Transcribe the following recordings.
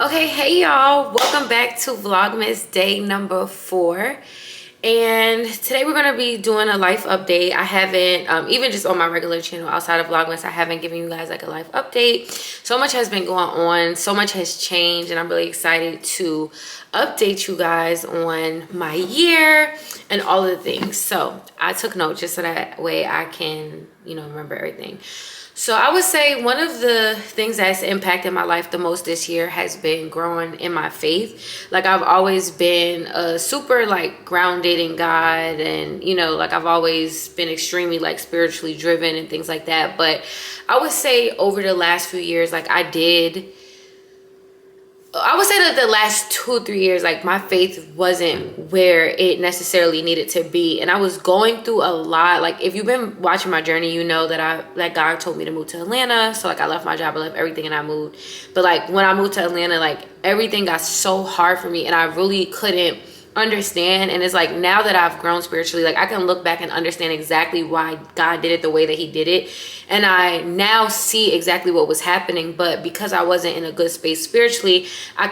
Okay, hey y'all, welcome back to Vlogmas day number 4. And today we're going to be doing a life update. I haven't, even just on my regular channel outside of Vlogmas, I haven't given you guys like a life update. So much has been going on, so much has changed, and I'm really excited to update you guys on my year and all of the things. So I took notes just so that way I can, remember everything. So I would say one of the things that's impacted my life the most this year has been growing in my faith. Like I've always been a super grounded in God, and I've always been extremely spiritually driven and things like that. But I would say over the last few years, I would say that the last 2-3 years, my faith wasn't where it necessarily needed to be. And I was going through a lot. If you've been watching my journey, you know that God told me to move to Atlanta. So I left my job, I left everything, and I moved. But when I moved to Atlanta, everything got so hard for me, and I really couldn't understand. And it's now that I've grown spiritually, I can look back and understand exactly why God did it the way that he did it, and I now see exactly what was happening. But because I wasn't in a good space spiritually, I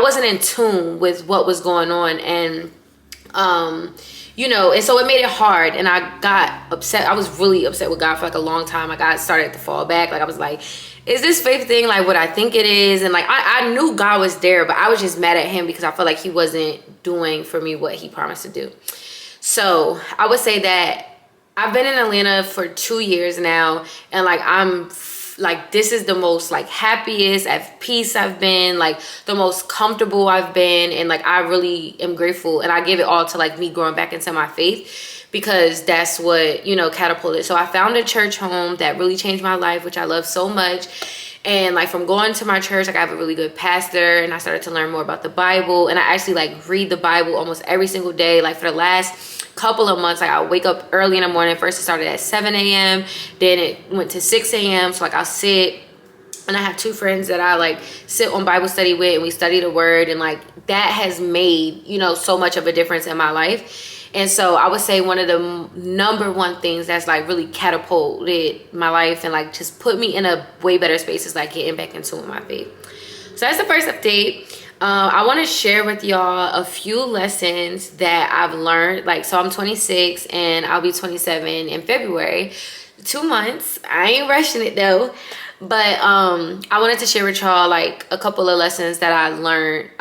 wasn't in tune with what was going on, and and so it made it hard, and I got upset. I was really upset with God for a long time. I started to fall back. I was like, is this faith thing what I think it is? And I knew God was there, but I was just mad at him because I felt like he wasn't doing for me what he promised to do. So I would say that I've been in Atlanta for 2 years now, and I'm this is the most happiest, at peace I've been, the most comfortable I've been, and I really am grateful, and I give it all to me growing back into my faith, because that's what catapulted. So I found a church home that really changed my life, which I love so much. And from going to my church, I have a really good pastor, and I started to learn more about the Bible, and I actually read the Bible almost every single day. For the last couple of months, I wake up early in the morning. First it started at 7 a.m. then it went to 6 a.m. so I'll sit, and I have 2 friends that I sit on Bible study with, and we study the word, and that has made so much of a difference in my life. And so I would say one of the number one things that's really catapulted my life and just put me in a way better space is getting back into my faith. So that's the first update. I want to share with y'all a few lessons that I've learned. So I'm 26 and I'll be 27 in February. 2 months. I ain't rushing it though. But I wanted to share with y'all a couple of lessons that I learned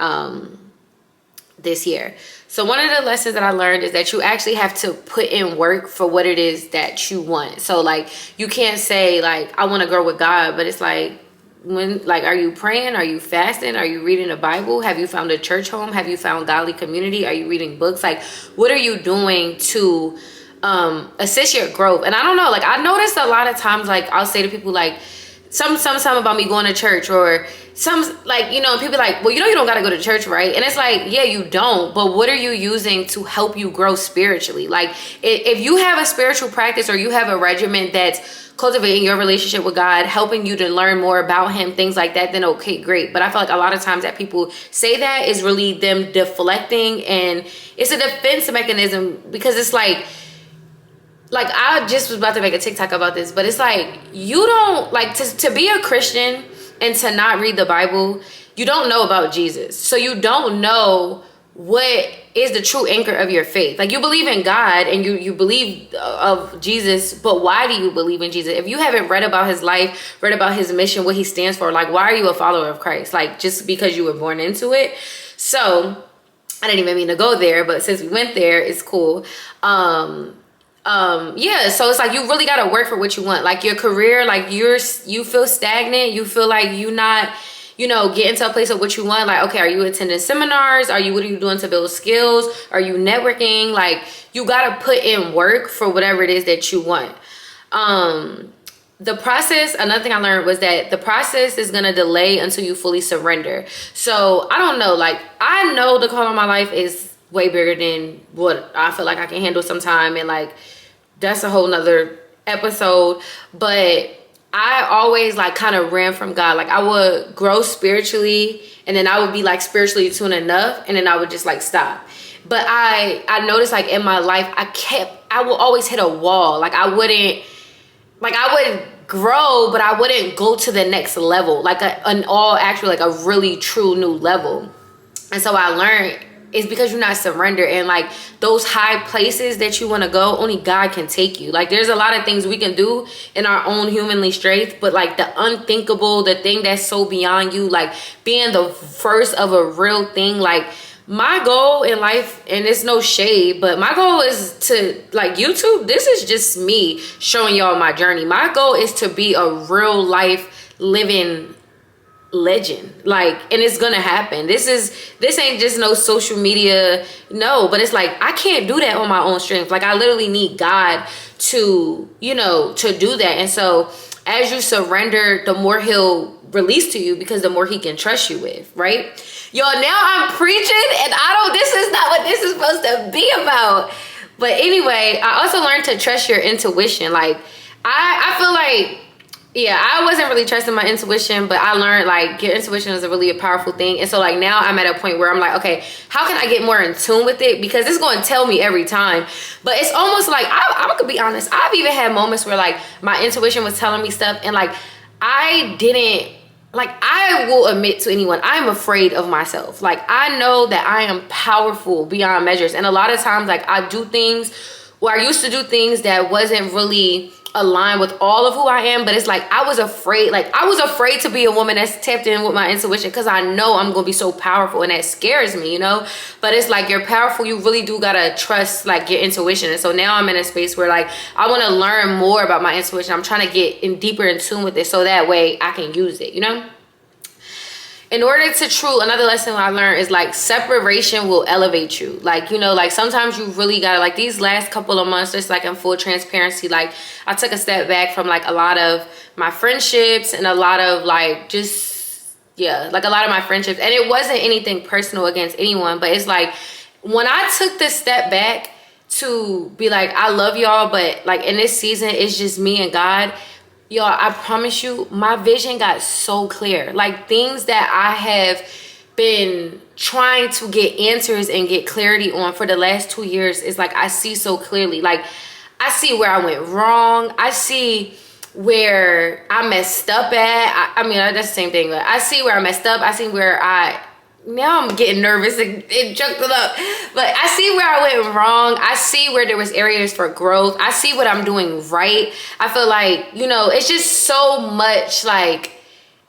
this year. So one of the lessons that I learned is that you actually have to put in work for what it is that you want. So you can't say I want to grow with God, but it's when are you praying? Are you fasting? Are you reading the Bible? Have you found a church home? Have you found godly community? Are you reading books? What are you doing to assist your growth? And I don't know, I noticed a lot of times I'll say to people something about me going to church, or some and people well, you don't got to go to church, right? And it's yeah, you don't, but what are you using to help you grow spiritually? If you have a spiritual practice, or you have a regimen that's cultivating your relationship with God, helping you to learn more about him, things like that, then okay, great. But I feel a lot of times that people say that is really them deflecting, and it's a defense mechanism, because it's I just was about to make a TikTok about this, but it's you don't to be a Christian and to not read the Bible, you don't know about Jesus. So you don't know what is the true anchor of your faith. You believe in God, and you believe of Jesus, but why do you believe in Jesus? If you haven't read about his life, read about his mission, what he stands for, why are you a follower of Christ? Just because you were born into it? So I didn't even mean to go there, but since we went there, it's cool. Yeah, so it's you really got to work for what you want. Your career, you feel stagnant, you feel you not get into a place of what you want. Okay, are you attending seminars? What are you doing to build skills? Are you networking? You got to put in work for whatever it is that you want. The process, another thing I learned was that the process is going to delay until you fully surrender. So I don't know, I know the call on my life is way bigger than what I feel I can handle sometime, and that's a whole nother episode. But I always kind of ran from God. I would grow spiritually, and then I would be spiritually tuned enough, and then I would just stop. But I noticed in my life, I would always hit a wall. I would grow, but I wouldn't go to the next level, like like a really true new level. And so I learned it's because you're not surrendered, and like those high places that you want to go, only God can take you. Like there's a lot of things we can do in our own humanly strength, but like the unthinkable, the thing that's so beyond you, like being the first of a real thing. Like my goal in life, and it's no shade, but my goal is to, like, YouTube, this is just me showing y'all my journey. My goal is to be a real life living legend, like, and it's gonna happen. This ain't just no social media, no, but it's like I can't do that on my own strength. Like I literally need God to, you know, to do that. And so as you surrender, the more he'll release to you, because the more he can trust you with, right? Y'all, now I'm preaching, and this is not what this is supposed to be about. But anyway, I also learned to trust your intuition. Like I feel like, yeah, I wasn't really trusting my intuition, but I learned like your intuition is a powerful thing. And so like now I'm at a point where I'm like, okay, how can I get more in tune with it? Because it's going to tell me every time. But it's almost like, I could be honest, I've even had moments where like my intuition was telling me stuff, and like I will admit to anyone, I'm afraid of myself. Like I know that I am powerful beyond measures. And a lot of times like I do things, or I used to do things that wasn't really aligned with all of who I am, but it's like I was afraid to be a woman that's tapped in with my intuition, because I know I'm gonna be so powerful, and that scares me, you know. But it's like you're powerful, you really do gotta trust like your intuition. And so now I'm in a space where like I want to learn more about my intuition. I'm trying to get deeper in tune with it, so that way I can use it, you know. In order to another lesson I learned is like separation will elevate you. Like, you know, like sometimes you really gotta, like these last couple of months, just like in full transparency, like I took a step back from like a lot of my friendships, and a lot of like like a lot of my friendships. And it wasn't anything personal against anyone, but it's like when I took this step back to be like, I love y'all, but like in this season, it's just me and God. Y'all, I promise you, my vision got so clear. Like things that I have been trying to get answers and get clarity on for the last 2 years, is like I see so clearly. Like I see where I went wrong. I see where I messed up at. I mean, that's the same thing. But I see where I messed up. I see where now I'm getting nervous and jumped it up. But I see where I went wrong. I see where there was areas for growth. I see what I'm doing right. I feel like, you know, it's just so much like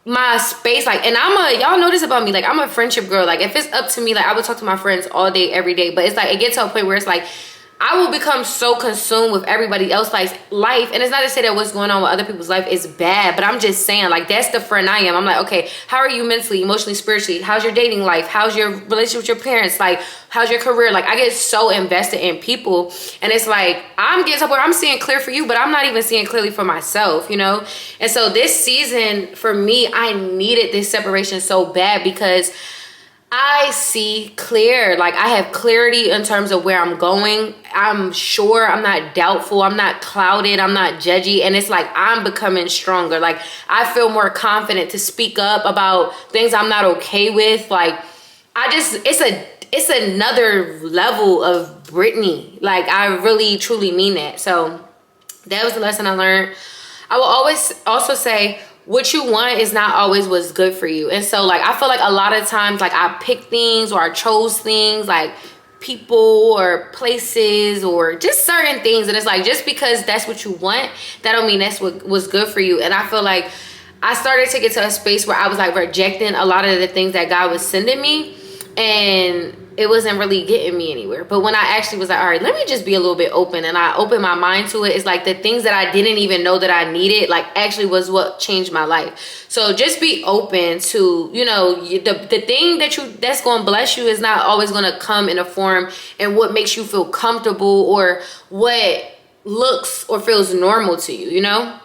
my space. Like, and y'all know this about me, like I'm a friendship girl. Like if it's up to me, like I would talk to my friends all day, every day. But it's like, it gets to a point where it's like, I will become so consumed with everybody else's life. And it's not to say that what's going on with other people's life is bad, but I'm just saying, like, that's the friend I am. I'm like, okay, how are you mentally, emotionally, spiritually? How's your dating life? How's your relationship with your parents? Like, how's your career? Like, I get so invested in people. And it's like, I'm getting to where I'm seeing clear for you, but I'm not even seeing clearly for myself, you know? And so this season, for me, I needed this separation so bad, because I see clear. Like I have clarity in terms of where I'm going. I'm sure, I'm not doubtful, I'm not clouded, I'm not judgy. And it's like I'm becoming stronger. Like I feel more confident to speak up about things I'm not okay with. Like it's another level of Brittany. Like I really truly mean that. So that was the lesson I learned. I will always also say, what you want is not always what's good for you. And so like I feel like a lot of times like I pick things, or I chose things, like people or places or just certain things, and it's like just because that's what you want, that don't mean that's what was good for you. And I feel like I started to get to a space where I was like rejecting a lot of the things that God was sending me, and it wasn't really getting me anywhere. But when I actually was like, all right, let me just be a little bit open, and I opened my mind to it, it's like the things that I didn't even know that I needed, like actually was what changed my life. So just be open to, you know, the thing that's going to bless you is not always going to come in a form and what makes you feel comfortable or what looks or feels normal to you, you know?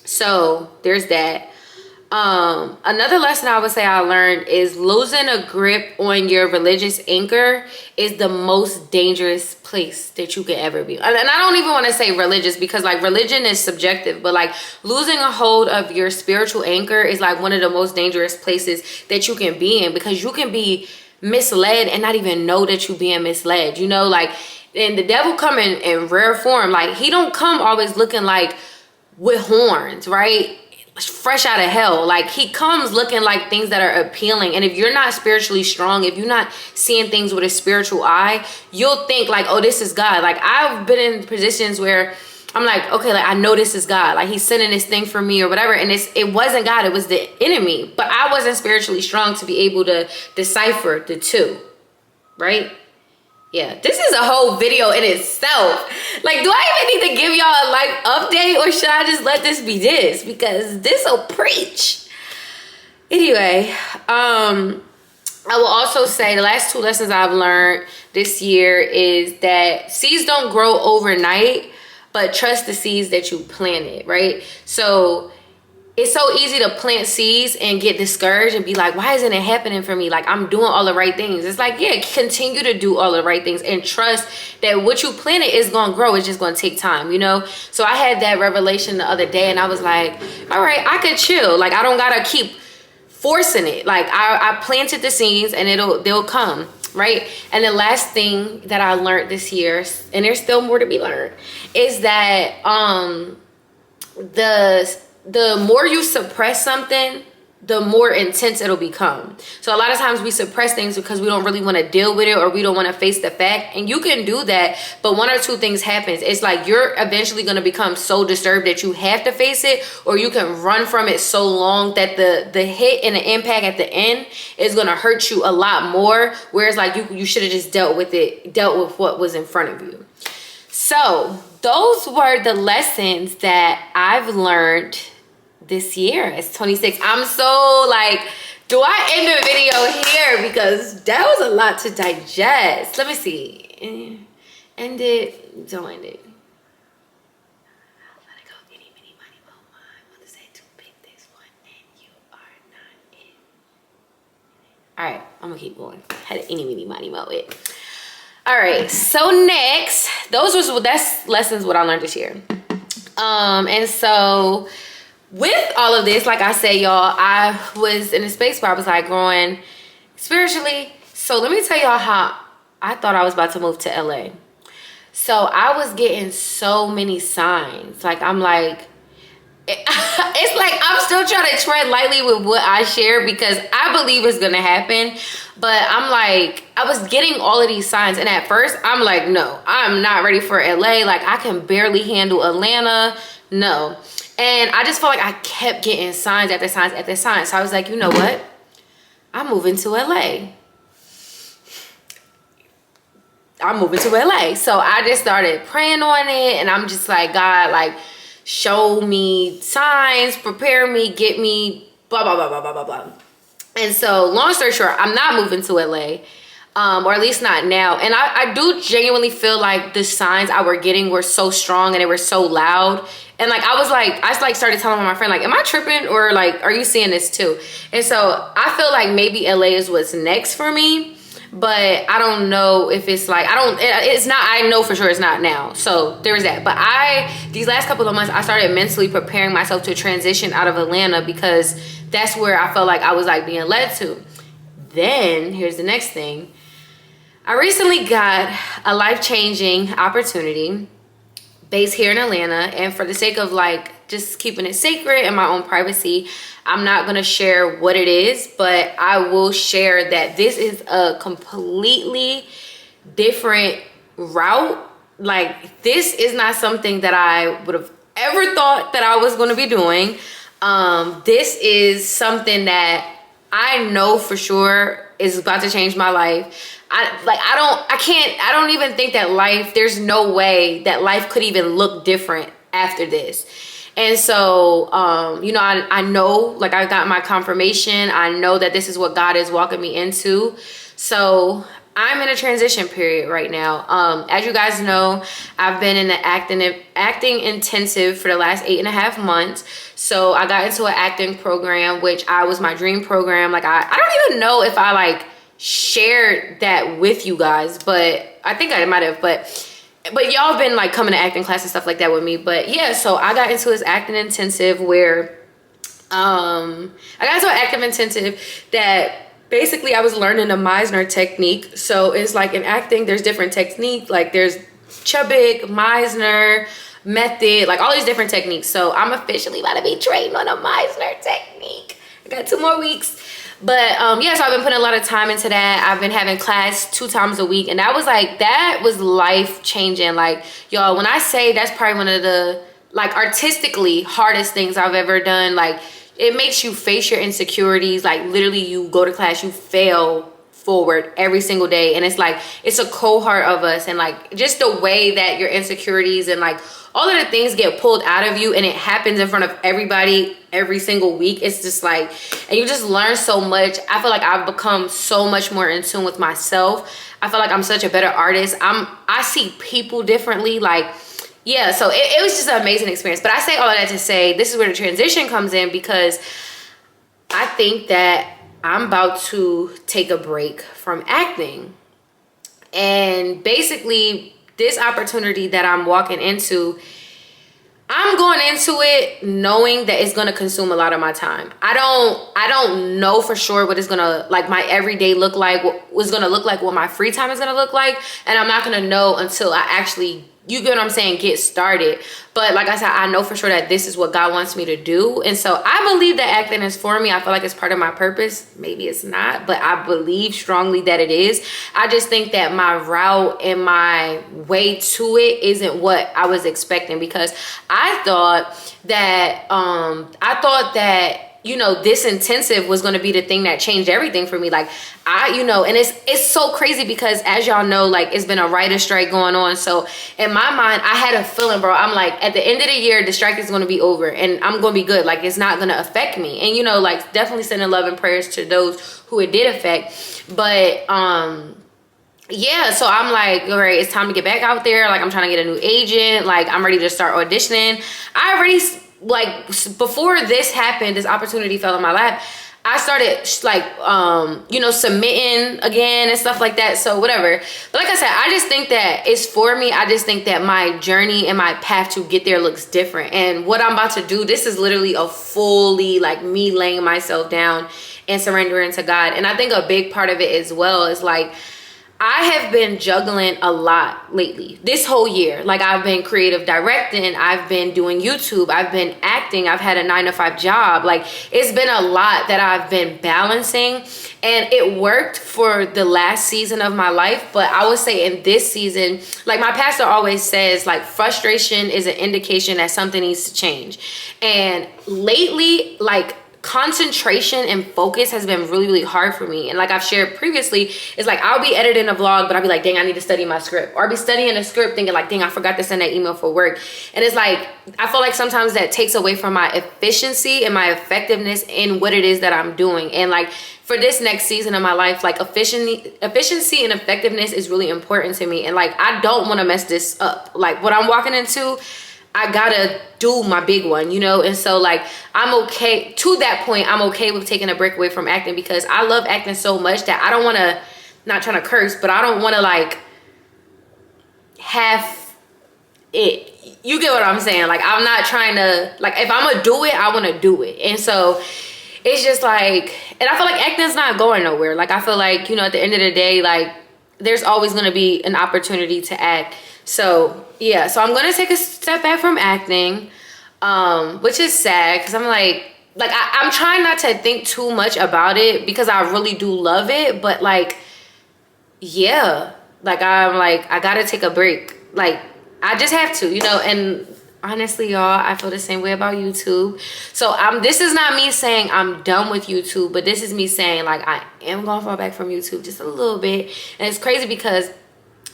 So there's that. Another lesson I would say I learned is losing a grip on your religious anchor is the most dangerous place that you could ever be. And I don't even want to say religious, because like religion is subjective, but like losing a hold of your spiritual anchor is like one of the most dangerous places that you can be in, because you can be misled and not even know that you're being misled, you know? Like, and the devil come in rare form. Like he don't come always looking like with horns, right? Fresh out of hell. Like, he comes looking like things that are appealing. And if you're not spiritually strong, if you're not seeing things with a spiritual eye, you'll think like, oh, this is God. Like, I've been in positions where I'm like, okay, like, I know this is God. Like, he's sending this thing for me or whatever. And it wasn't God, it was the enemy. But I wasn't spiritually strong to be able to decipher the two, right? Yeah, this is a whole video in itself. Like, do I even need to give y'all a life update, or should I just let this be this? Because this will preach. Anyway, I will also say the last 2 lessons I've learned this year is that seeds don't grow overnight, but trust the seeds that you planted, right? So it's so easy to plant seeds and get discouraged and be like, why isn't it happening for me? Like, I'm doing all the right things. It's like, yeah, continue to do all the right things and trust that what you planted is going to grow. It's just going to take time, you know? So I had that revelation the other day, and I was like, all right, I could chill. Like, I don't got to keep forcing it. Like, I planted the seeds and they'll come, right? And the last thing that I learned this year, and there's still more to be learned, is that the more you suppress something, the more intense it'll become. So a lot of times we suppress things because we don't really want to deal with it, or we don't want to face the fact. And you can do that, but 1 or 2 things happens. It's like you're eventually going to become so disturbed that you have to face it, or you can run from it so long that the hit and the impact at the end is going to hurt you a lot more. Whereas like you should have just dealt with what was in front of you. So those were the lessons that I've learned this year. It's 26. I'm so like, do I end the video here? Because that was a lot to digest. Let me see. End it. Don't end it. Let it go. Any, mini, money, mo, mine. Want to say too big this one, and you are not it. All right, I'm gonna keep going. Had an any, mini, money, mo it. All right, so next, that's lessons what I learned this year. And so with all of this, like I said, y'all, I was in a space where I was like growing spiritually. So let me tell y'all how I thought I was about to move to LA. So I was getting so many signs. Like, I'm like, it's like I'm still trying to tread lightly with what I share because I believe it's gonna happen. But I'm like, I was getting all of these signs, and at first I'm like, no, I'm not ready for LA. Like, I can barely handle Atlanta. No. And I just felt like I kept getting signs after signs after signs. So I was like, you know what? I'm moving to LA. I'm moving to LA. So I just started praying on it, and I'm just like, God, like, show me signs, prepare me, get me, blah, blah, blah, blah, blah, blah, blah. And so long story short, I'm not moving to LA, or at least not now. And I do genuinely feel like the signs I were getting were so strong and they were so loud. And like, I started telling my friend, like, am I tripping, or like, are you seeing this too? And so I feel like maybe LA is what's next for me. But I don't know if it's like, it's not, I know for sure it's not now. So there's that. But these last couple of months, I started mentally preparing myself to transition out of Atlanta because that's where I felt like I was like being led to. Then here's the next thing. I recently got a life-changing opportunity based here in Atlanta. And for the sake of like just keeping it sacred and my own privacy, I'm not gonna share what it is, but I will share that this is a completely different route. Like, this is not something that I would have ever thought that I was gonna be doing. This is something that I know for sure is about to change my life. I don't even think that there's no way that life could even look different after this. And so, you know, I know, like, I got my confirmation. I know that this is what God is walking me into. So I'm in a transition period right now. As you guys know, I've been in the acting intensive for the last 8.5 months. So I got into an acting program, which was my dream program. Like, I don't even know if I like shared that with you guys, but I think I might have, but y'all been like coming to acting class and stuff like that with me. But yeah, so I got into this acting intensive where I got into an acting intensive that basically I was learning the Meisner technique. So it's like in acting, there's different technique. Like, there's Chubbuck, Meisner, method, like all these different techniques. So I'm officially about to be trained on a Meisner technique. I got 2 more weeks. But yeah, so I've been putting a lot of time into that. I've been having class 2 times a week, and that was life changing. Like, y'all, when I say that's probably one of the like artistically hardest things I've ever done, like it makes you face your insecurities. Like literally you go to class, you fail forward every single day, and it's like it's a cohort of us, and like just the way that your insecurities and like all of the things get pulled out of you, and it happens in front of everybody every single week. It's just like, and you just learn so much. I feel like I've become so much more in tune with myself. I feel like I'm such a better artist. I see people differently. Like, yeah, so it was just an amazing experience. But I say all of that to say this is where the transition comes in, because I think that I'm about to take a break from acting. And basically this opportunity that I'm walking into, I'm going into it knowing that it's going to consume a lot of my time. I don't know for sure what it's going to, like, my everyday look like, what's going to look like, what my free time is going to look like. And I'm not going to know until I actually, you get what I'm saying, get started. But like I said, I know for sure that this is what God wants me to do. And so I believe that acting is for me. I feel like it's part of my purpose. Maybe it's not, but I believe strongly that it is. I just think that my route and my way to it isn't what I was expecting, because I thought that you know, this intensive was going to be the thing that changed everything for me. Like, and it's so crazy because, as y'all know, like, it's been a writer's strike going on. So in my mind, I had a feeling, bro, I'm like, at the end of the year, the strike is going to be over and I'm going to be good. Like, it's not going to affect me. And, you know, like, definitely sending love and prayers to those who it did affect. But, yeah, so I'm like, all right, it's time to get back out there. Like, I'm trying to get a new agent. Like, I'm ready to start auditioning. I already, like, before this happened, this opportunity fell in my lap, I started like, submitting again and stuff like that. So whatever. But like I said, I just think that it's for me. I just think that my journey and my path to get there looks different. And what I'm about to do, this is literally a fully, like, me laying myself down and surrendering to God. And I think a big part of it as well is, like, I have been juggling a lot lately, this whole year. Like, I've been creative directing, I've been doing YouTube, I've been acting, I've had a 9-to-5 job. Like, it's been a lot that I've been balancing, and it worked for the last season of my life. But I would say in this season, like my pastor always says, like, frustration is an indication that something needs to change. And lately, like, concentration and focus has been really, really hard for me. And like I've shared previously, it's like I'll be editing a vlog, but I'll be like, dang, I need to study my script. Or I'll be studying a script thinking like, dang, I forgot to send that email for work. And it's like, I feel like sometimes that takes away from my efficiency and my effectiveness in what it is that I'm doing. And like, for this next season of my life, like, efficiency and effectiveness is really important to me. And like, I don't want to mess this up. Like, what I'm walking into, I gotta do my big one, you know? And so, like, I'm okay, to that point, I'm okay with taking a break away from acting, because I love acting so much that I don't want to, not trying to curse, but I don't want to, like, have it. You get what I'm saying? Like, I'm not trying to, like, if I'm gonna do it, I want to do it. And so it's just like, and I feel like acting's not going nowhere. Like, I feel like, you know, at the end of the day, like, there's always going to be an opportunity to act. So yeah, so I'm going to take a step back from acting, which is sad, because I'm like I'm trying not to think too much about it, because I really do love it. But like, yeah, like, I'm like, I got to take a break. Like, I just have to, you know. And honestly, y'all, I feel the same way about YouTube. So this is not me saying I'm done with YouTube, but this is me saying, like, I am going to fall back from YouTube just a little bit. And it's crazy because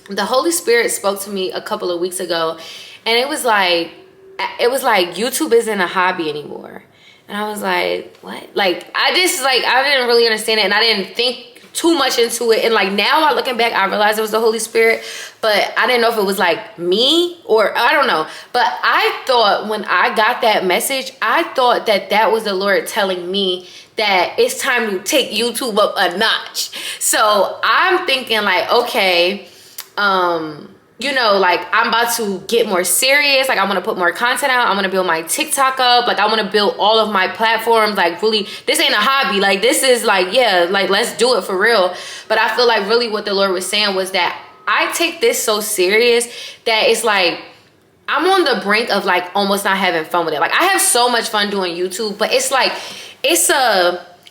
the Holy Spirit spoke to me a couple of weeks ago, and it was like YouTube isn't a hobby anymore. And I was like, what? Like, I didn't really understand it, and I didn't think too much into it. And like, now looking back, I realized it was the Holy Spirit, but I didn't know if it was like me, or I don't know. But I thought, when I got that message, I thought that was the Lord telling me that it's time to take YouTube up a notch. So I'm thinking like, okay, you know, like, I'm about to get more serious. Like, I want to put more content out. I want to build my TikTok up. Like, I want to build all of my platforms. Like, really, this ain't a hobby. Like, this is like, yeah, like, let's do it for real. But I feel like really what the Lord was saying was that I take this so serious that it's like, I'm on the brink of like almost not having fun with it. Like I have so much fun doing YouTube, but it's like,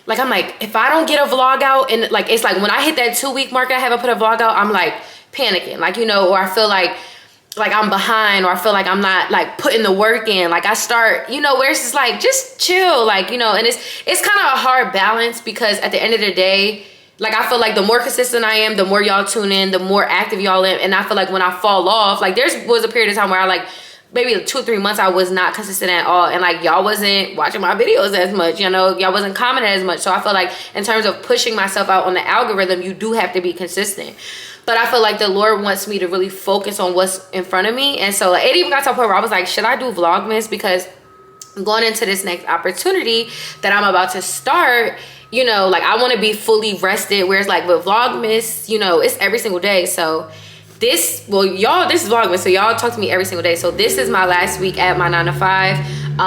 like I'm like, if I don't get a vlog out, and like, it's like when I hit that 2-week mark, I haven't put a vlog out, I'm like panicking, like, you know, or I feel like I'm behind, or I feel like I'm not like putting the work in. Like I start, you know, where it's just like, just chill, like, you know, and it's kind of a hard balance, because at the end of the day, like I feel like the more consistent I am, the more y'all tune in, the more active y'all in. And I feel like when I fall off, like was a period of time where I like, maybe 2 or 3 months I was not consistent at all, and like y'all wasn't watching my videos as much, you know, y'all wasn't commenting as much. So I feel like in terms of pushing myself out on the algorithm, you do have to be consistent. But I feel like the Lord wants me to really focus on what's in front of me. And so it even got to a point where I was like, should I do Vlogmas? Because going into this next opportunity that I'm about to start, you know, like I want to be fully rested, whereas like with Vlogmas, you know, it's every single day. So this is Vlogmas, so y'all talk to me every single day. So this is my last week at my 9 to 5,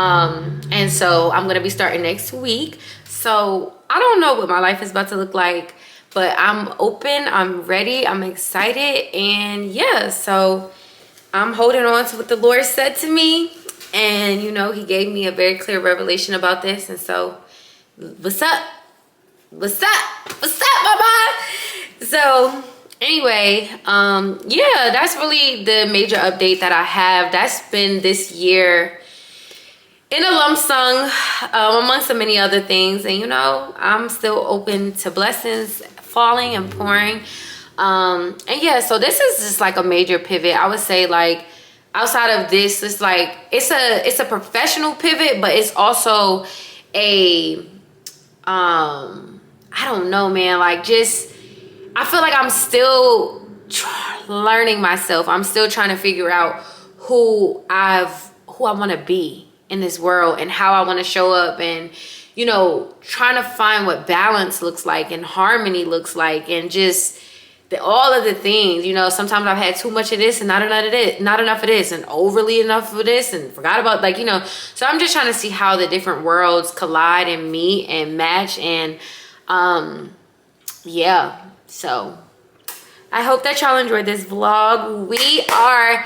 and so I'm gonna be starting next week. So I don't know what my life is about to look like, but I'm open, I'm ready, I'm excited, and yeah, so I'm holding on to what the Lord said to me. And you know, he gave me a very clear revelation about this. And so what's up, mama? So anyway, yeah, that's really the major update that I have. That's been this year in a lump sum, amongst so many other things. And you know, I'm still open to blessings falling and pouring. And yeah, so this is just like a major pivot. I would say, like, outside of this, it's like it's a professional pivot, but it's also a I don't know, man, like, just I feel like I'm still learning myself. I'm still trying to figure out who I want to be in this world and how I want to show up, and you know, trying to find what balance looks like and harmony looks like, and just all of the things. You know, sometimes I've had too much of this and not enough of this, and overly enough of this and forgot about, like, you know. So I'm just trying to see how the different worlds collide and meet and match. And yeah, so I hope that y'all enjoyed this vlog. We are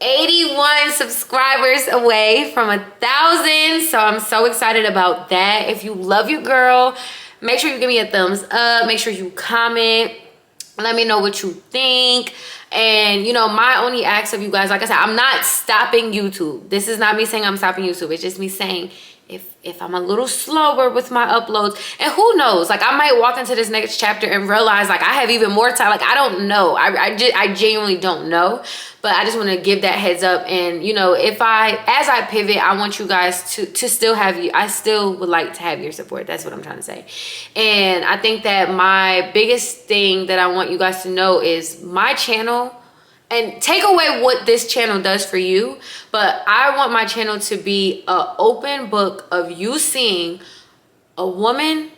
81 subscribers away from 1,000, so I'm so excited about that. If you love your girl, make sure you give me a thumbs up, make sure you comment, let me know what you think. And you know, my only ask of you guys, like I said, I'm not stopping YouTube. This is not me saying I'm stopping YouTube. It's just me saying if I'm a little slower with my uploads, and who knows, like I might walk into this next chapter and realize like I have even more time. Like I don't know, I genuinely don't know, but I just want to give that heads up. And you know, as I pivot, I want you guys to still have you. I still would like to have your support. That's what I'm trying to say. And I think that my biggest thing that I want you guys to know is my channel. And take away what this channel does for you, but I want my channel to be an open book of you seeing a woman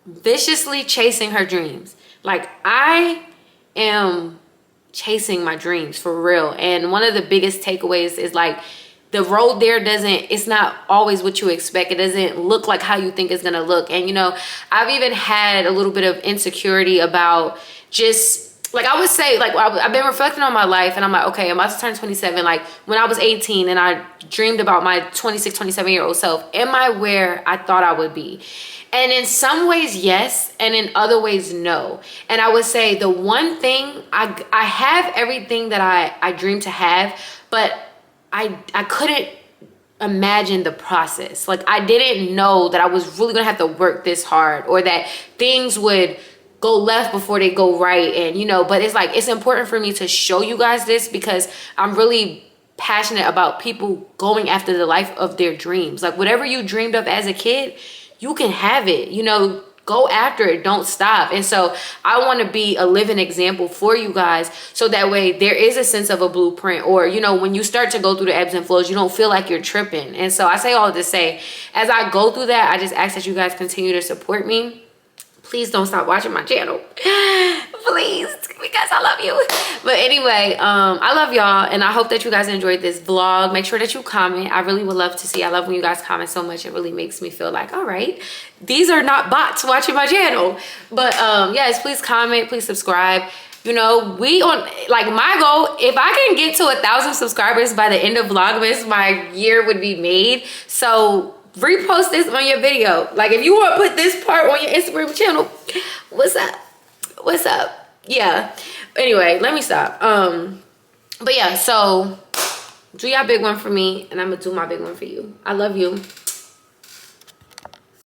viciously chasing her dreams. Like I am chasing my dreams for real. And one of the biggest takeaways is like the road there it's not always what you expect. It doesn't look like how you think it's gonna look. And you know, I've even had a little bit of insecurity about just, like I would say, like I've been reflecting on my life, and I'm like, okay, I'm about to turn 27. Like when I was 18 and I dreamed about my 26, 27-year-old self, am I where I thought I would be? And in some ways, yes, and in other ways, no. And I would say the one thing, I have everything that I dreamed to have, but I couldn't imagine the process. Like I didn't know that I was really gonna have to work this hard, or that things would go left before they go right. And you know, but it's like, it's important for me to show you guys this, because I'm really passionate about people going after the life of their dreams. Like whatever you dreamed of as a kid, you can have it, you know, go after it, don't stop. And so I want to be a living example for you guys, so that way there is a sense of a blueprint, or you know, when you start to go through the ebbs and flows, you don't feel like you're tripping. And so I say all to say, as I go through that, I just ask that you guys continue to support me. Please don't stop watching my channel, please, because I love you. But anyway, I love y'all, and I hope that you guys enjoyed this vlog. Make sure that you comment. I really would love to see. I love when you guys comment so much. It really makes me feel like, all right, these are not bots watching my channel. But yes, please comment, please subscribe. You know, we on, like, my goal, if I can get to 1,000 subscribers by the end of Vlogmas, my year would be made. So repost this on your video. Like, if you want to put this part on your Instagram channel, what's up? What's up? Yeah. Anyway, let me stop. But yeah, so do your big one for me, and I'm gonna do my big one for you. I love you.